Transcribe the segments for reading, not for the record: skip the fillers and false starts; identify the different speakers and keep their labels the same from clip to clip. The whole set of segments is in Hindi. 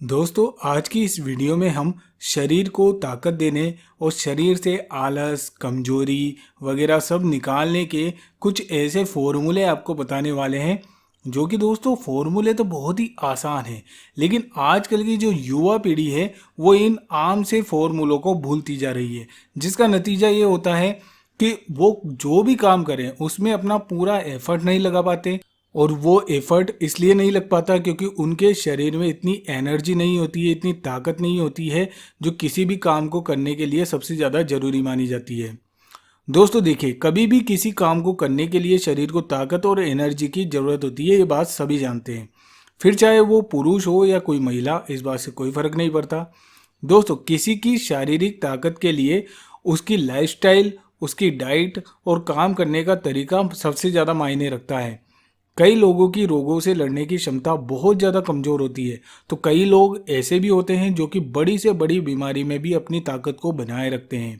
Speaker 1: दोस्तों आज की इस वीडियो में हम शरीर को ताकत देने और शरीर से आलस, कमजोरी वगैरह सब निकालने के कुछ ऐसे फॉर्मूले आपको बताने वाले हैं। जो कि दोस्तों फॉर्मूले तो बहुत ही आसान हैं, लेकिन आजकल की जो युवा पीढ़ी है वो इन आम से फॉर्मूलों को भूलती जा रही है, जिसका नतीजा ये होता है कि वो जो भी काम करें उसमें अपना पूरा एफर्ट नहीं लगा पाते। और वो एफर्ट इसलिए नहीं लग पाता क्योंकि उनके शरीर में इतनी एनर्जी नहीं होती है, इतनी ताकत नहीं होती है जो किसी भी काम को करने के लिए सबसे ज़्यादा ज़रूरी मानी जाती है। दोस्तों देखिए, कभी भी किसी काम को करने के लिए शरीर को ताकत और एनर्जी की ज़रूरत होती है, ये बात सभी जानते हैं। फिर चाहे वो पुरुष हो या कोई महिला, इस बात से कोई फर्क नहीं पड़ता। दोस्तों किसी की शारीरिक ताकत के लिए उसकी लाइफस्टाइल, उसकी डाइट और काम करने का तरीका सबसे ज़्यादा मायने रखता है। कई लोगों की रोगों से लड़ने की क्षमता बहुत ज़्यादा कमज़ोर होती है, तो कई लोग ऐसे भी होते हैं जो कि बड़ी से बड़ी बीमारी में भी अपनी ताकत को बनाए रखते हैं।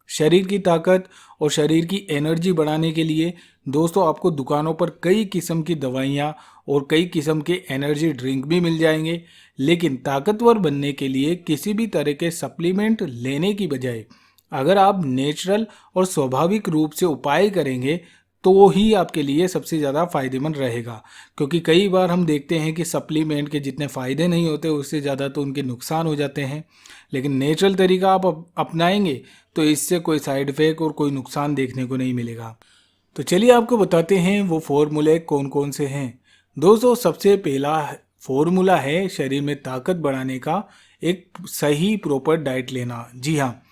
Speaker 1: शरीर की ताकत और शरीर की एनर्जी बढ़ाने के लिए दोस्तों आपको दुकानों पर कई किस्म की दवाइयाँ और कई किस्म के एनर्जी ड्रिंक भी मिल जाएंगे, लेकिन ताकतवर बनने के लिए किसी भी तरह के सप्लीमेंट लेने की बजाय अगर आप नेचुरल और स्वाभाविक रूप से उपाय करेंगे तो वो ही आपके लिए सबसे ज़्यादा फायदेमंद रहेगा। क्योंकि कई बार हम देखते हैं कि सप्लीमेंट के जितने फ़ायदे नहीं होते उससे ज़्यादा तो उनके नुकसान हो जाते हैं, लेकिन नेचुरल तरीका आप अपनाएंगे तो इससे कोई साइड इफ़ेक्ट और कोई नुकसान देखने को नहीं मिलेगा। तो चलिए आपको बताते हैं वो फॉर्मूले कौन कौन से हैं। दोस्तों सबसे पहला फॉर्मूला है शरीर में ताकत बढ़ाने का, एक सही प्रॉपर डाइट लेना। जी हाँ,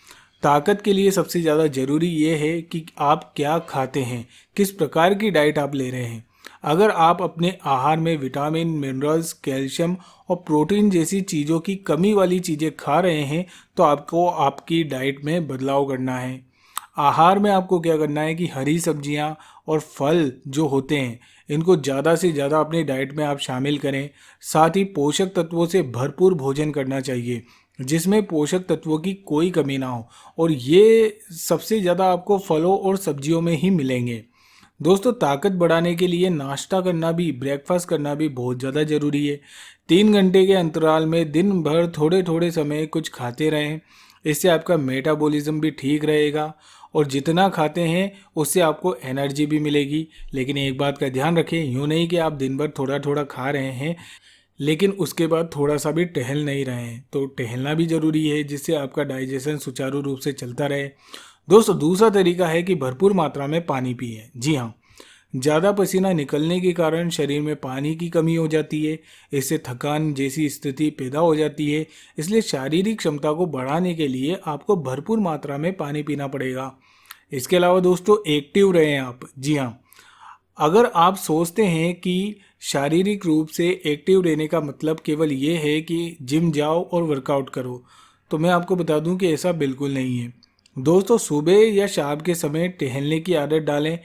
Speaker 1: ताकत के लिए सबसे ज़्यादा ज़रूरी ये है कि आप क्या खाते हैं, किस प्रकार की डाइट आप ले रहे हैं। अगर आप अपने आहार में विटामिन, मिनरल्स, कैल्शियम और प्रोटीन जैसी चीज़ों की कमी वाली चीज़ें खा रहे हैं तो आपको आपकी डाइट में बदलाव करना है। आहार में आपको क्या करना है कि हरी सब्जियां और फल जो होते हैं इनको ज़्यादा से ज़्यादा अपनी डाइट में आप शामिल करें। साथ ही पोषक तत्वों से भरपूर भोजन करना चाहिए जिसमें पोषक तत्वों की कोई कमी ना हो, और ये सबसे ज़्यादा आपको फलों और सब्जियों में ही मिलेंगे। दोस्तों ताकत बढ़ाने के लिए नाश्ता करना भी, ब्रेकफास्ट करना भी बहुत ज़्यादा ज़रूरी है। 3 घंटे के अंतराल में दिन भर थोड़े थोड़े समय कुछ खाते रहें, इससे आपका मेटाबॉलिज्म भी ठीक रहेगा और जितना खाते हैं उससे आपको एनर्जी भी मिलेगी। लेकिन एक बात का ध्यान रखें, यूँ नहीं कि आप दिन भर थोड़ा थोड़ा खा रहे हैं लेकिन उसके बाद थोड़ा सा भी टहल नहीं रहे हैं, तो टहलना भी ज़रूरी है जिससे आपका डाइजेशन सुचारू रूप से चलता रहे। दोस्तों दूसरा तरीका है कि भरपूर मात्रा में पानी पिए। जी हाँ, ज़्यादा पसीना निकलने के कारण शरीर में पानी की कमी हो जाती है, इससे थकान जैसी स्थिति पैदा हो जाती है। इसलिए शारीरिक क्षमता को बढ़ाने के लिए आपको भरपूर मात्रा में पानी पीना पड़ेगा। इसके अलावा दोस्तों एक्टिव रहें आप। जी हाँ, अगर आप सोचते हैं कि शारीरिक रूप से एक्टिव रहने का मतलब केवल ये है कि जिम जाओ और वर्कआउट करो, तो मैं आपको बता दूं कि ऐसा बिल्कुल नहीं है। दोस्तों सुबह या शाम के समय टहलने की आदत डालें,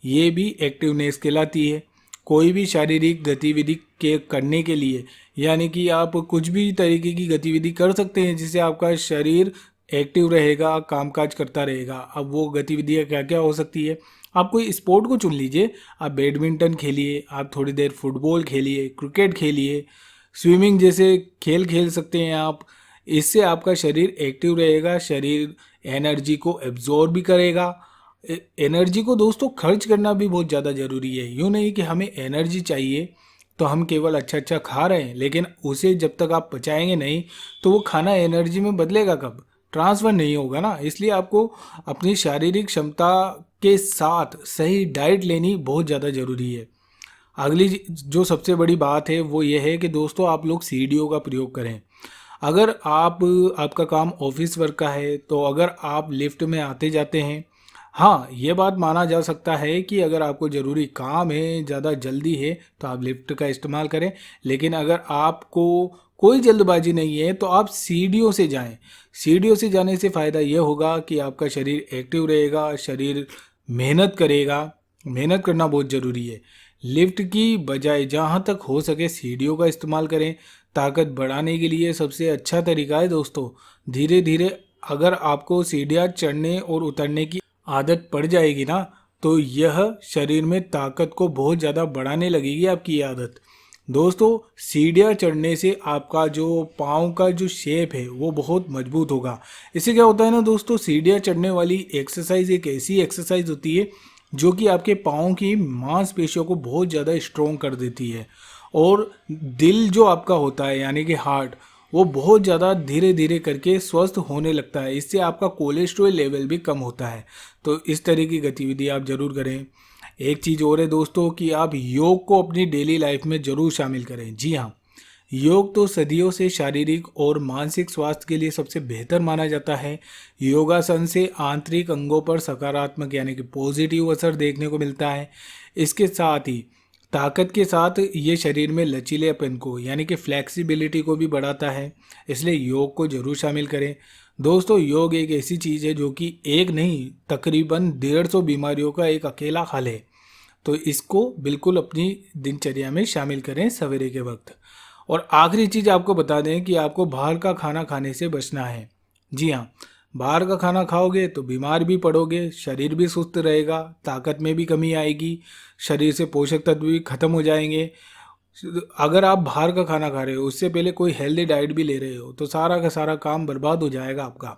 Speaker 1: ये भी एक्टिवनेस कहलाती है। कोई भी शारीरिक गतिविधि के करने के लिए, यानी कि आप कुछ भी तरीके की गतिविधि कर सकते हैं जिससे आपका शरीर एक्टिव रहेगा, कामकाज करता रहेगा। अब वो गतिविधियाँ क्या क्या हो सकती है, आप कोई स्पोर्ट को चुन लीजिए। आप बैडमिंटन खेलिए, आप थोड़ी देर फुटबॉल खेलिए, क्रिकेट खेलिए, स्विमिंग जैसे खेल खेल सकते हैं आप। इससे आपका शरीर एक्टिव रहेगा, शरीर एनर्जी को एब्जॉर्ब भी करेगा। एनर्जी को दोस्तों खर्च करना भी बहुत ज़्यादा ज़रूरी है। यूँ नहीं कि हमें एनर्जी चाहिए तो हम केवल अच्छा अच्छा खा रहे हैं, लेकिन उसे जब तक आप पचाएंगे नहीं तो वो खाना एनर्जी में बदलेगा कब, ट्रांसफ़र नहीं होगा ना। इसलिए आपको अपनी शारीरिक क्षमता के साथ सही डाइट लेनी बहुत ज़्यादा ज़रूरी है। अगली जो सबसे बड़ी बात है वो ये है कि दोस्तों आप लोग सीढ़ियों का प्रयोग करें। अगर आपका काम ऑफिस वर्क का है तो अगर आप लिफ्ट में आते जाते हैं, हाँ ये बात माना जा सकता है कि अगर आपको ज़रूरी काम है, ज़्यादा जल्दी है तो आप लिफ्ट का इस्तेमाल करें। लेकिन अगर आपको कोई जल्दबाजी नहीं है तो आप सीढ़ियों से जाएं। सीढ़ियों से जाने से फ़ायदा ये होगा कि आपका शरीर एक्टिव रहेगा, शरीर मेहनत करेगा। मेहनत करना बहुत ज़रूरी है। लिफ्ट की बजाय जहाँ तक हो सके सीढ़ियों का इस्तेमाल करें। ताकत बढ़ाने के लिए सबसे अच्छा तरीका है दोस्तों, धीरे धीरे अगर आपको सीढ़ियाँ चढ़ने और उतरने की आदत पड़ जाएगी ना, तो यह शरीर में ताकत को बहुत ज़्यादा बढ़ाने लगेगी आपकी ये आदत। दोस्तों सीढ़ियाँ चढ़ने से आपका जो पाँव का जो शेप है वो बहुत मजबूत होगा। इससे क्या होता है ना दोस्तों, सीढ़ियाँ चढ़ने वाली एक्सरसाइज एक ऐसी एक्सरसाइज होती है जो कि आपके पाँव की मांसपेशियों को बहुत ज़्यादा स्ट्रॉन्ग कर देती है, और दिल जो आपका होता है यानी कि हार्ट, वो बहुत ज़्यादा धीरे धीरे करके स्वस्थ होने लगता है। इससे आपका कोलेस्ट्रॉल लेवल भी कम होता है। तो इस तरह की गतिविधि आप ज़रूर करें। एक चीज़ और है दोस्तों कि आप योग को अपनी डेली लाइफ में ज़रूर शामिल करें। जी हाँ, योग तो सदियों से शारीरिक और मानसिक स्वास्थ्य के लिए सबसे बेहतर माना जाता है। योगासन से आंतरिक अंगों पर सकारात्मक यानी कि पॉजिटिव असर देखने को मिलता है। इसके साथ ही ताकत के साथ ये शरीर में लचीलेपन को यानी कि फ्लेक्सिबिलिटी को भी बढ़ाता है। इसलिए योग को जरूर शामिल करें। दोस्तों योग एक ऐसी चीज़ है जो कि एक नहीं तकरीबन 150 बीमारियों का एक अकेला हल है। तो इसको बिल्कुल अपनी दिनचर्या में शामिल करें सवेरे के वक्त। और आखिरी चीज़ आपको बता दें कि आपको बाहर का खाना खाने से बचना है। जी हाँ, बाहर का खाना खाओगे तो बीमार भी पड़ोगे, शरीर भी सुस्त रहेगा, ताकत में भी कमी आएगी, शरीर से पोषक तत्व भी खत्म हो जाएंगे। अगर आप बाहर का खाना खा रहे हो, उससे पहले कोई हेल्दी डाइट भी ले रहे हो, तो सारा का सारा काम बर्बाद हो जाएगा आपका।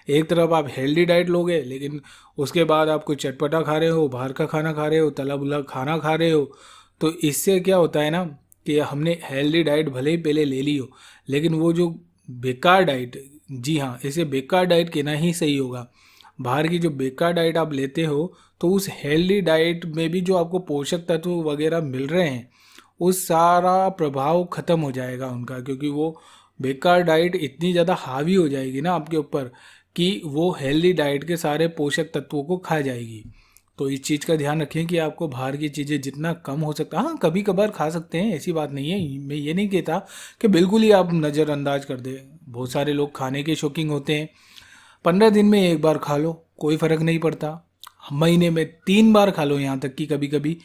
Speaker 1: एक तरफ आप हेल्दी डाइट लोगे, लेकिन उसके बाद आप कोई चटपटा खा रहे हो, बाहर का खाना खा रहे हो, तला बुला खाना खा रहे हो, तो इससे क्या होता है ना कि हमने हेल्दी डाइट भले ही पहले ले ली हो, लेकिन वो जो बेकार डाइट, जी हाँ, इसे बेकार डाइट कहना ही सही होगा। बाहर की जो बेकार डाइट आप लेते हो, तो उस हेल्दी डाइट में भी जो आपको पोषक तत्व वगैरह मिल रहे हैं, उस सारा प्रभाव खत्म हो जाएगा उनका, क्योंकि वो बेकार डाइट इतनी ज़्यादा हावी हो जाएगी ना आपके ऊपर कि वो हेल्दी डाइट के सारे पोषक तत्वों को खा जाएगी। तो इस चीज़ का ध्यान रखें कि आपको बाहर की चीज़ें जितना कम हो सकता है, हाँ कभी कभार खा सकते हैं, ऐसी बात नहीं है। मैं ये नहीं कहता कि बिल्कुल ही आप नज़रअंदाज कर दें। बहुत सारे लोग खाने के शौकीन होते हैं, 15 दिन में एक बार खा लो, कोई फ़र्क नहीं पड़ता। महीने में 3 बार खा लो, यहाँ तक कि कभी कभी,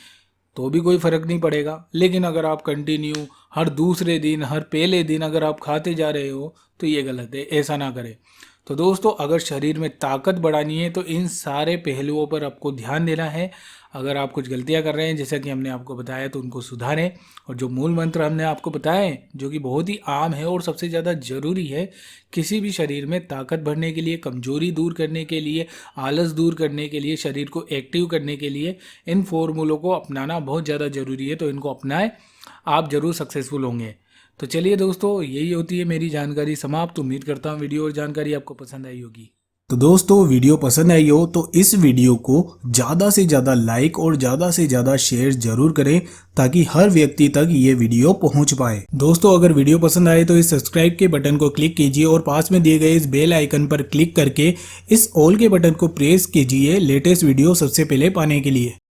Speaker 1: तो भी कोई फ़र्क नहीं पड़ेगा। लेकिन अगर आप कंटिन्यू हर दूसरे दिन, हर पहले दिन अगर आप खाते जा रहे हो, तो ये गलत है, ऐसा ना करें। तो दोस्तों अगर शरीर में ताकत बढ़ानी है तो इन सारे पहलुओं पर आपको ध्यान देना है। अगर आप कुछ गलतियां कर रहे हैं जैसा कि हमने आपको बताया, तो उनको सुधारें। और जो मूल मंत्र हमने आपको बताए, जो कि बहुत ही आम है और सबसे ज़्यादा ज़रूरी है किसी भी शरीर में ताकत भरने के लिए, कमजोरी दूर करने के लिए, आलस दूर करने के लिए, शरीर को एक्टिव करने के लिए, इन फॉर्मूलों को अपनाना बहुत ज़्यादा ज़रूरी है। तो इनको अपनाएं, आप ज़रूर सक्सेसफुल होंगे। तो चलिए दोस्तों, यही होती है मेरी जानकारी समाप्त। उम्मीद करता हूँ वीडियो और जानकारी आपको पसंद आई होगी। तो दोस्तों वीडियो पसंद आई हो तो इस वीडियो को ज़्यादा से ज़्यादा लाइक और ज़्यादा से ज़्यादा शेयर जरूर करें, ताकि हर व्यक्ति तक ये वीडियो पहुंच पाए। दोस्तों अगर वीडियो पसंद आए तो इस सब्सक्राइब के बटन को क्लिक कीजिए और पास में दिए गए इस बेल आइकन पर क्लिक करके इस ऑल के बटन को प्रेस कीजिए लेटेस्ट वीडियो सबसे पहले पाने के लिए।